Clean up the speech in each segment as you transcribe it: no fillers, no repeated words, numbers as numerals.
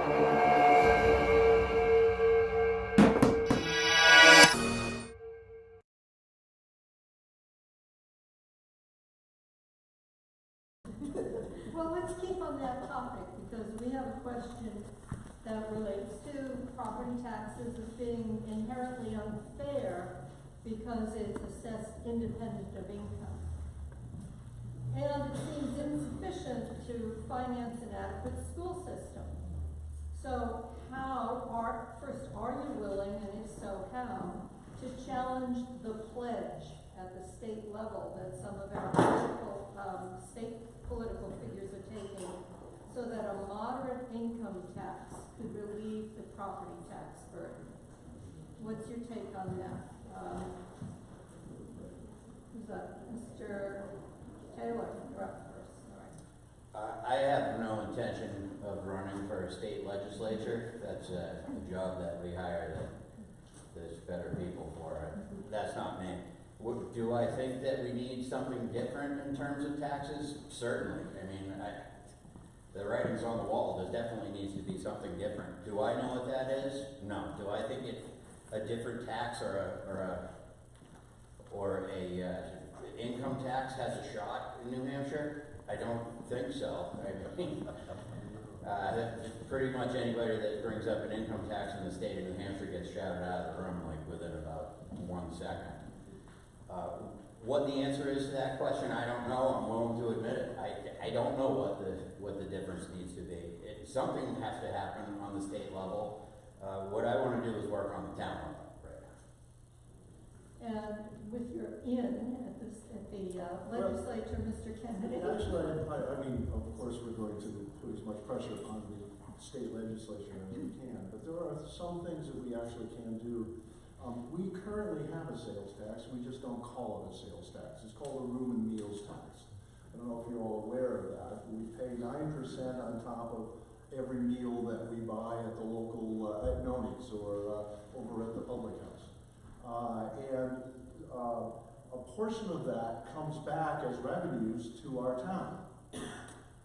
Well, let's keep on that topic, because we have a question that relates to property taxes as being inherently unfair because it's assessed independent of income. And it seems insufficient to finance an adequate school system. So first, are you willing, and if so, how, to challenge the pledge at the state level that some of our state political figures are taking, so that a moderate income tax could relieve the property tax burden? What's your take on that? Who's that? Mr. Taylor, you're up first. All right. I have no intention of running for a state legislature. That's a job that we hire that there's better people for it. That's not me. Do I think that we need something different in terms of taxes? Certainly. I mean, the writing's on the wall. There definitely needs to be something different. Do I know what that is? No. Do I think a different tax or a income tax has a shot in New Hampshire? I don't think so. I mean, pretty much anybody that brings up an income tax in the state of New Hampshire gets shouted out of the room like within about 1 second. What the answer is to that question, I don't know. I'm willing to admit it. I don't know what the difference needs to be. Something has to happen on the state level. What I want to do is work on the town level right now. And with your at the legislature, Mr. Kennedy? Actually, I mean, of course, we're going to put as much pressure on the state legislature as we can, but there are some things that we actually can do. We currently have a sales tax, we just don't call it a sales tax. It's called a room and meals tax. I don't know if you're all aware of that. We pay 9% on top of every meal that we buy at the local, at Noni's or over at the public house. A portion of that comes back as revenues to our town.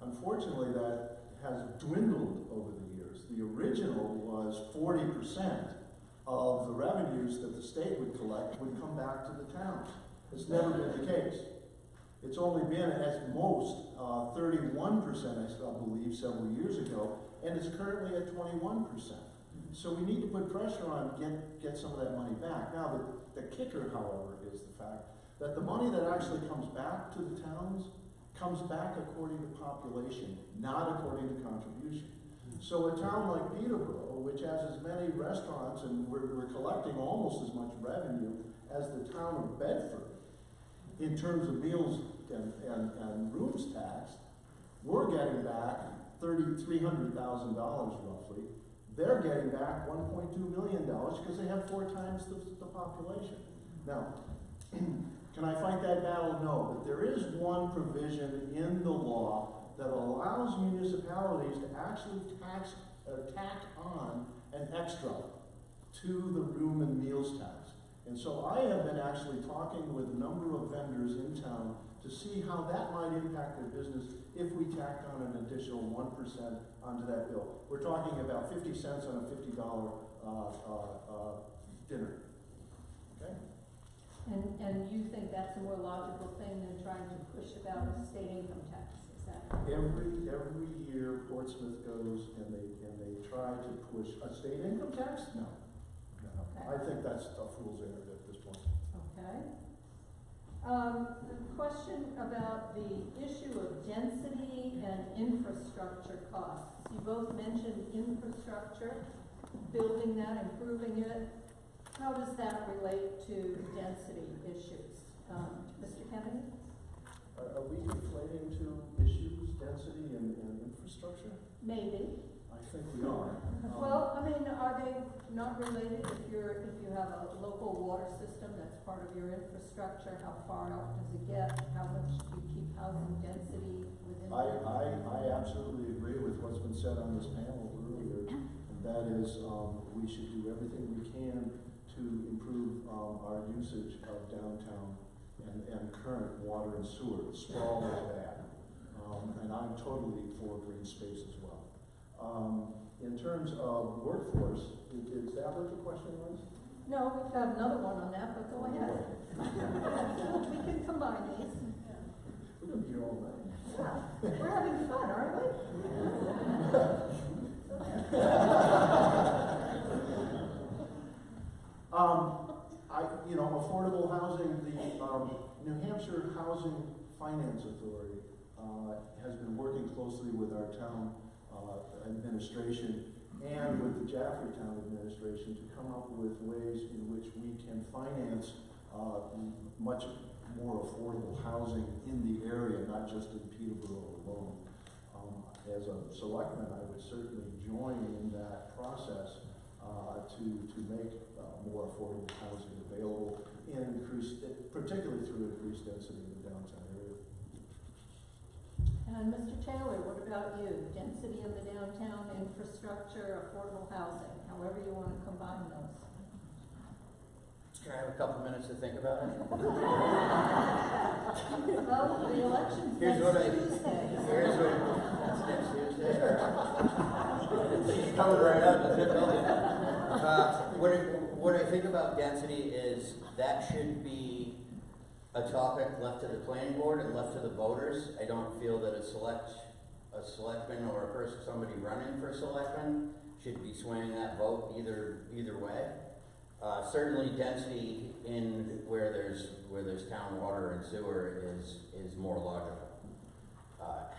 Unfortunately, that has dwindled over the years. The original was 40% of the revenues that the state would collect would come back to the town. It's never been the case. It's only been at most 31%, I believe, several years ago, and it's currently at 21%. So we need to put pressure on get some of that money back. Now, the kicker, however, is the fact that the money that actually comes back to the towns comes back according to population, not according to contribution. So a town like Peterborough, which has as many restaurants, and we're collecting almost as much revenue as the town of Bedford in terms of meals and rooms tax, we're getting back $300,000 roughly. They're getting back $1.2 million because they have 4 times the population. Now, can I fight that battle? No, but there is one provision in the law that allows municipalities to actually tack on an extra to the room and meals tax. And so I have been actually talking with a number of vendors in town to see how that might impact their business if we tacked on an additional 1% onto that bill. We're talking about 50 cents on a $50 dinner. Okay? And you think that's a more logical thing than trying to push about a state income tax? Is that every year Portsmouth goes and they try to push a state income tax? No. Okay. I think that's a fool's errand at this point. Okay. The question about the issue of density and infrastructure costs. You both mentioned infrastructure, building that, improving it. How does that relate to density issues? Mr. Kennedy? Are we conflating two issues, density and infrastructure? Maybe. I think we are. Well, I mean, are they not related? If you have a local water system that's part of your infrastructure, how far out does it get? How much do you keep housing density within that? I absolutely agree with what's been said on this panel earlier, and that is we should do everything we can to improve our usage of downtown and current water and sewer. Sprawl is bad, and I'm totally for green space as well. In terms of workforce, is that what the question was? No, we've got another one on that, but go ahead. We can combine these. We're gonna be here all night. Yeah, we're having fun, aren't we? Affordable housing, the New Hampshire Housing Finance Authority has been working closely with our town administration and with the Jaffrey Town administration to come up with ways in which we can finance much more affordable housing in the area, not just in Peterborough alone. As a selectman, I would certainly join in that process to make more affordable housing available and particularly through increased density in the downtown area. And Mr. Taylor, what about you? Density in the downtown, infrastructure, affordable housing, however you want to combine those. Can I have a couple minutes to think about it? Well, the election's Here's next what Tuesday. Here's what, that's next Tuesday, It's coming right up, isn't it? What I think about density is that should be a topic left to the planning board and left to the voters. I don't feel that a selectman or a person, somebody running for selectman should be swaying that vote either way. Certainly density in where there's town water and sewer is more logical.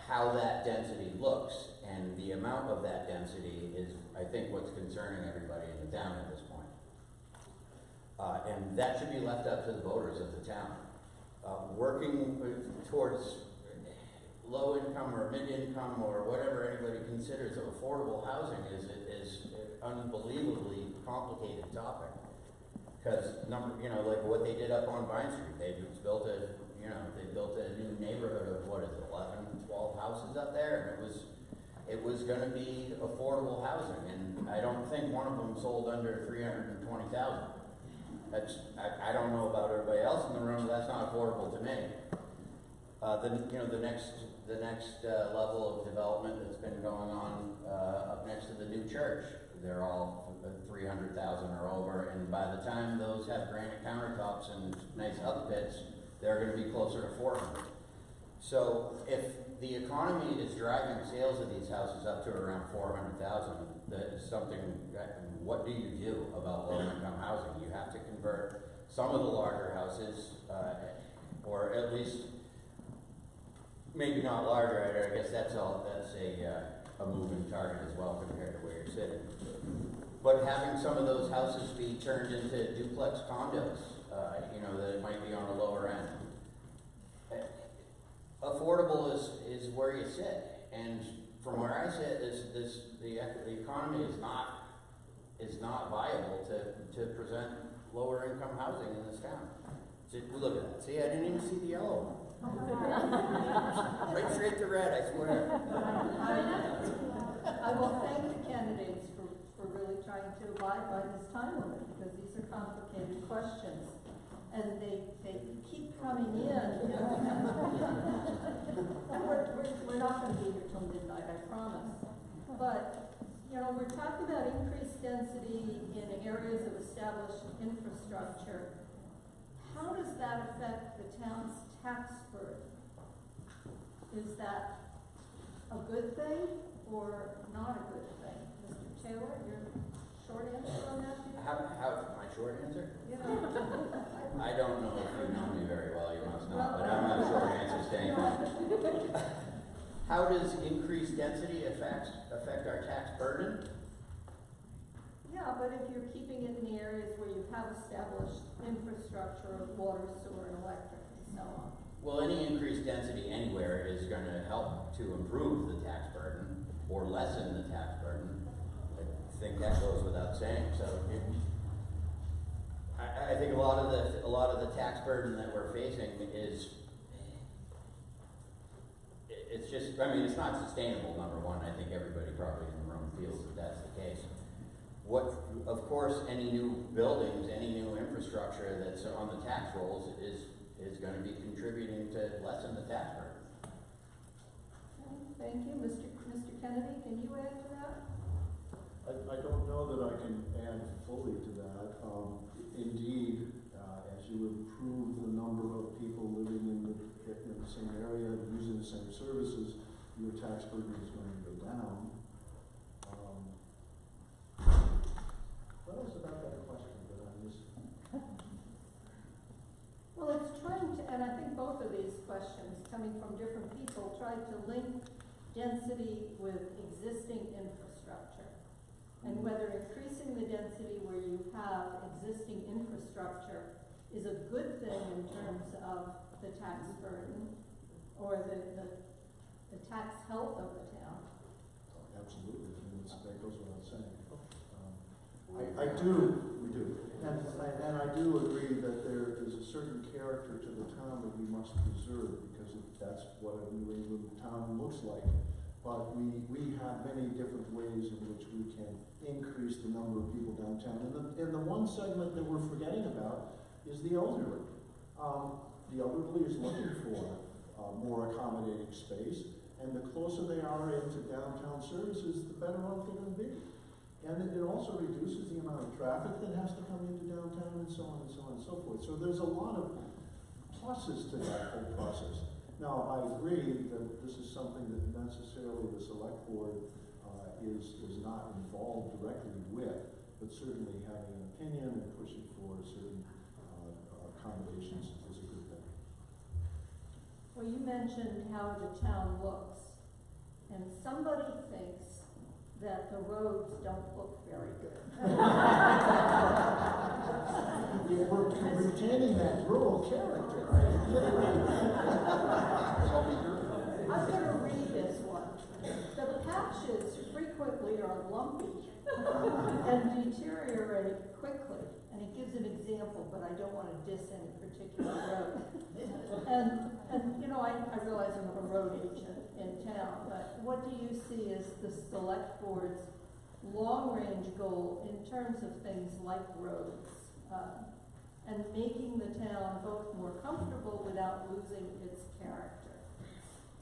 How that density looks and the amount of that density is, I think, what's concerning everybody in the town at this point. And that should be left up to the voters of the town. Working towards low income or mid income or whatever anybody considers affordable housing is an unbelievably complicated topic. Because like what they did up on Vine Street, they built a new neighborhood of 11, 12 houses up there, and it was going to be affordable housing, and I don't think one of them sold under 320,000. I don't know about everybody else in the room, but that's not affordable to me. The next level of development that's been going on up next to the new church, they're all 300,000 or over, and by the time those have granite countertops and nice upfits, they're going to be closer to 400. So if the economy is driving sales of these houses up to around 400,000, that is something. What do you do about low-income housing? You have to convert some of the larger houses, or at least maybe not larger. I guess that's a moving target as well compared to where you're sitting. But having some of those houses be turned into duplex condos, that might be on the lower end. Affordable is where you sit, and from where I sit, the economy is not viable to present lower income housing in this town. Look at that. See, I didn't even see the yellow one. Right straight to red, I swear. I will thank the candidates for really trying to abide by this time limit, because these are complicated questions. And they keep coming in. And we're not going to be here till midnight, I promise. But, we're talking about increased density in areas of established infrastructure. How does that affect the town's tax burden? Is that a good thing or not a good thing? Mr. Taylor, your short answer on that? My short answer? Yeah. I don't know if you know me very well, you must not, but I'm not a short answer staying. How does increased density affect our tax burden? Yeah, but if you're keeping it in the areas where you have established infrastructure of water, sewer, and electric, and so on. Well, any increased density anywhere is going to help to improve the tax burden or lessen the tax burden. I think that goes without saying. So, I think a lot of the tax burden that we're facing is. It's just, it's not sustainable, number one. I think everybody probably in the room feels that that's the case. Of course, any new buildings, any new infrastructure that's on the tax rolls is going to be contributing to lessen the tax burden. Thank you. Mr. Kennedy, can you add to that? I don't know that I can add fully to that. Indeed, as you improve the number of people living in the same area and using the same services, your tax burden is going to go down. What else about that question that I missed? Well, it's trying to, and I think both of these questions, coming from different people, try to link density with existing infrastructure. And whether increasing the density where you have existing infrastructure is a good thing in terms of the tax burden or the tax health of the town. Absolutely, I mean, that goes without saying. We do. And I do agree that there is a certain character to the town that we must preserve because that's what a New England town looks like. But we have many different ways in which we can increase the number of people downtown. And the one segment that we're forgetting about is the elderly. The elderly is looking for more accommodating space, and the closer they are into downtown services, the better off they're going to be. And it also reduces the amount of traffic that has to come into downtown and so on and so on and so forth. So there's a lot of pluses to that whole process. Now, I agree that this is something that necessarily the select board is not involved directly with, but certainly having an opinion and pushing for certain accommodations is a good thing. Well, you mentioned how the town looks, and somebody thinks that the roads don't look very good. We're retaining that rural character. I'm going to read this one. The patches frequently are lumpy and deteriorate quickly. And he gives an example, but I don't want to diss any particular road. And you know, I realize I'm a road agent in town, but what do you see as the select board's long-range goal in terms of things like roads and making the town both more comfortable without losing its character?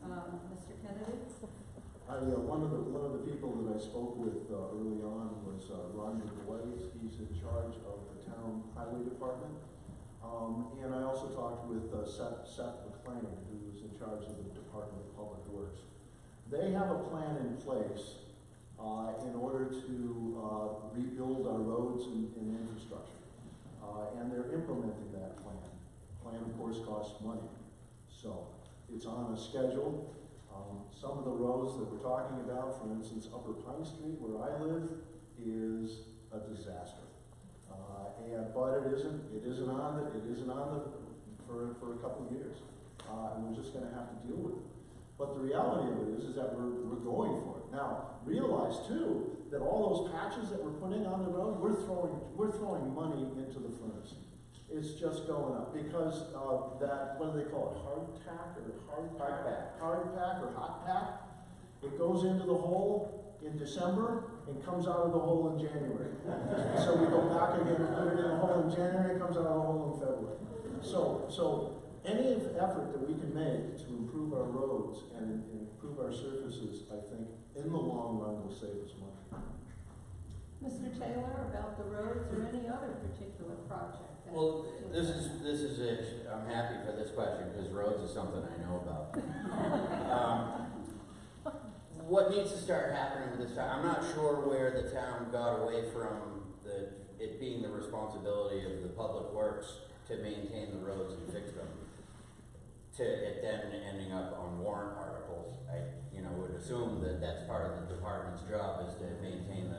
Mr. Kennedy? One of the people that I spoke with early on was Ron DeBois. He's in charge of the town highway department. And I also talked with Seth McLean, who is in charge of the Department of Public Works. They have a plan in place in order to rebuild our roads and infrastructure. And they're implementing that plan. The plan, of course, costs money. So it's on a schedule. Some of the roads that we're talking about, for instance, Upper Pine Street, where I live, is a disaster. But it isn't on for a couple of years, and we're just going to have to deal with it. But the reality of it is that we're going for it. Now, realize too that all those patches that we're putting on the road, we're throwing money into the furnace. It's just going up because that, what do they call it, hard pack or hot pack. It goes into the hole in December and comes out of the hole in January. So we go back again and put it in the hole in January, comes out of the hole in February. So any effort that we can make to improve our roads and improve our surfaces, I think, in the long run will save us money. Mr. Taylor, about the roads or any other particular project? Well, this is it. I'm happy for this question because roads is something I know about. What needs to start happening with this town? I'm not sure where the town got away from it being the responsibility of the public works to maintain the roads and fix them, to it then ending up on warrant articles. I would assume that that's part of the department's job is to maintain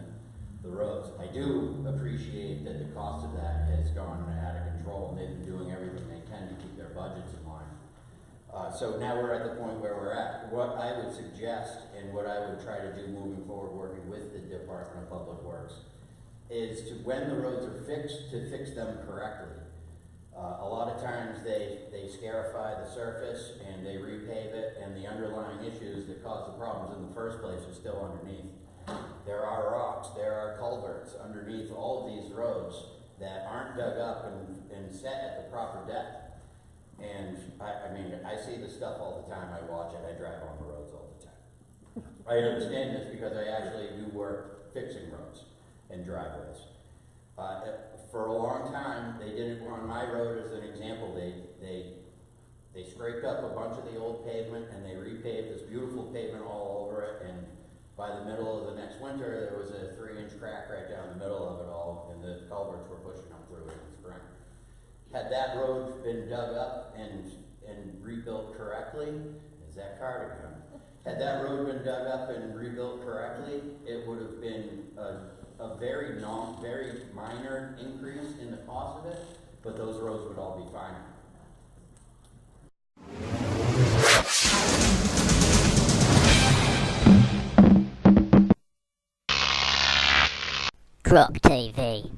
the roads. I do appreciate that the cost of that has gone out of control and they've been doing everything they can to keep their budgets in line. So now we're at the point where we're at. What I would suggest and what I would try to do moving forward working with the Department of Public Works is to, when the roads are fixed, to fix them correctly. A lot of times they scarify the surface and they repave it, and the underlying issues that caused the problems in the first place are still underneath. There are rocks, there are culverts underneath all of these roads that aren't dug up and set at the proper depth. And I mean, I see the stuff all the time, I watch it, I drive on the roads all the time. I understand this because I actually do work fixing roads and driveways. For a long time, they didn't, on my road as an example, they scraped up a bunch of the old pavement and they repaved this beautiful pavement all over it, and by the middle of the next winter, there was a 3-inch crack right down the middle of it all, and the culverts were pushing up through it in the spring. Had that road been dug up and rebuilt correctly, is that cardigan? Had that road been dug up and rebuilt correctly, it would have been a very minor increase in the cost of it, but those roads would all be fine. Croc TV.